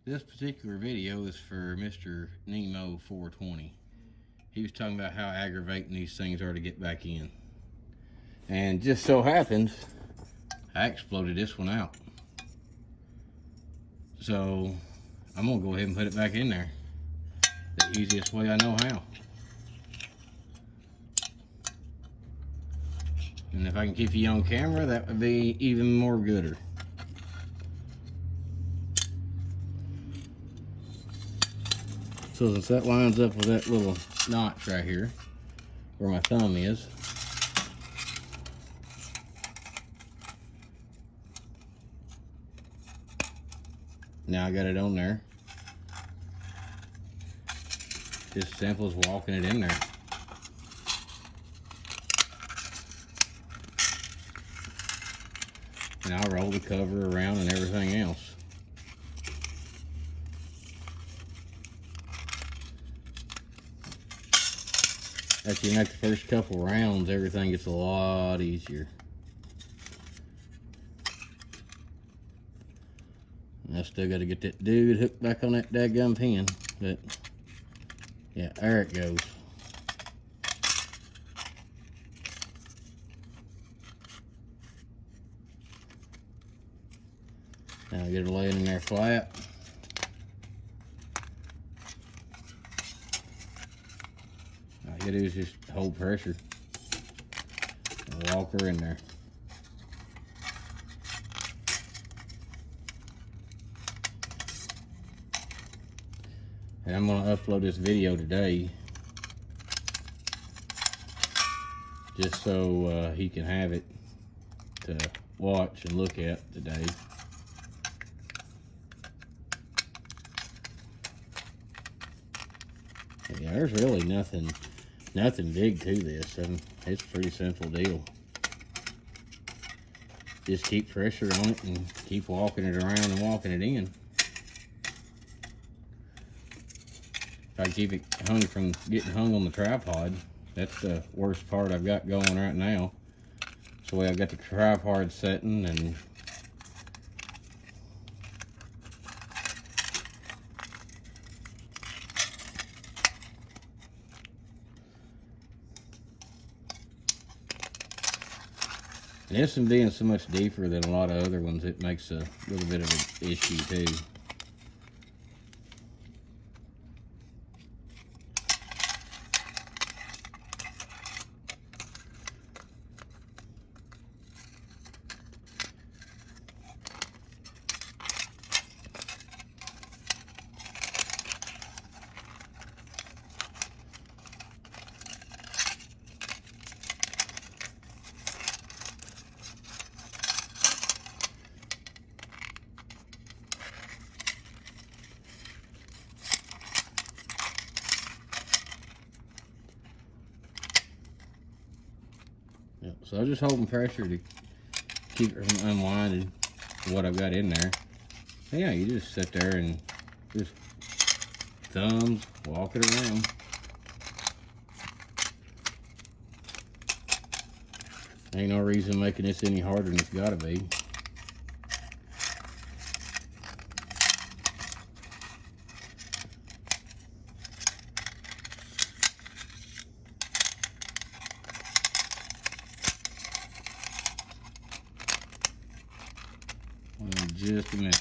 This particular video is for Mr. Nemo 420. He was talking about how aggravating these things are to get back in. And just so happens, I exploded this one out. So I'm gonna go ahead and put it back in there. The easiest way I know how. And if I can keep you on camera, that would be even more gooder. So since that lines up with that little notch right here, where my thumb is, now I got it on there. Just simple as walking it in there. And I'll roll the cover around and everything else. After you make the first couple rounds, everything gets a lot easier. And I still got to get that dude hooked back on that dadgum pin. But yeah, there it goes. Now I get it laying in there flat. All you gotta do is just hold pressure and walk her in there. And I'm gonna upload this video today just so he can have it to watch and look at today. Yeah, there's really nothing big to this. It's a pretty simple deal. Just keep pressure on it and keep walking it around and walking it in. If I keep it hung from getting hung on the tripod, that's the worst part I've got going right now. That's the way I've got the tripod setting, and this one being so much deeper than a lot of other ones, it makes a little bit of an issue too. So I'm just holding pressure to keep it from unwinding what I've got in there. And yeah, you just sit there and just thumbs, walk it around. Ain't no reason making this any harder than it's gotta be. Just a minute.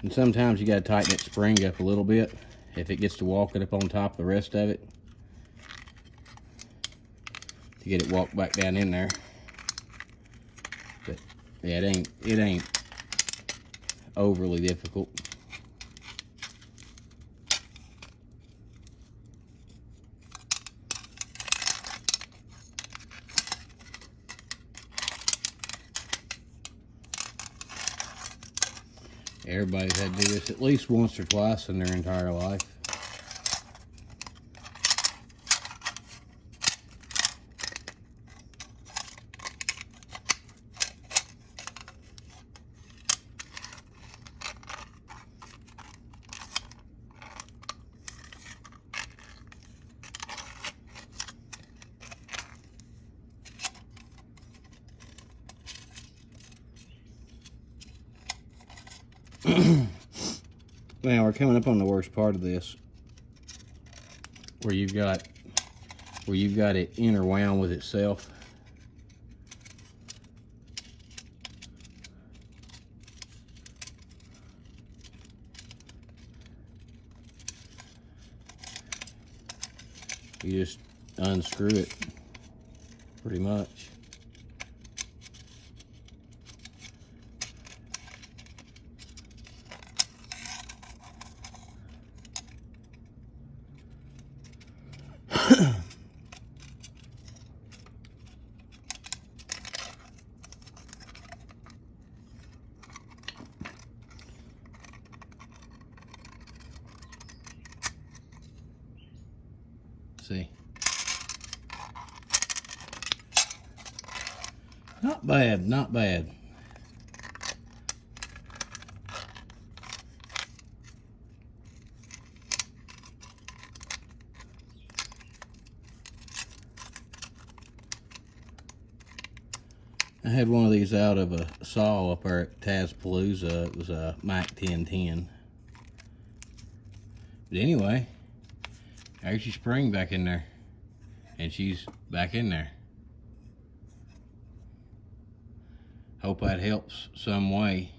And sometimes you got to tighten that spring up a little bit if it gets to walking up on top of the rest of it, to get it walked back down in there. But yeah, it ain't overly difficult. Everybody's had to do this at least once or twice in their entire life. Now we're coming up on the worst part of this, where you've got it interwound with itself. You just unscrew it, pretty much. See, not bad, not bad. I had one of these out of a saw up there at Tazpalooza. It was a Mike 1010. But anyway, there's your spring back in there. And she's back in there. Hope that helps some way.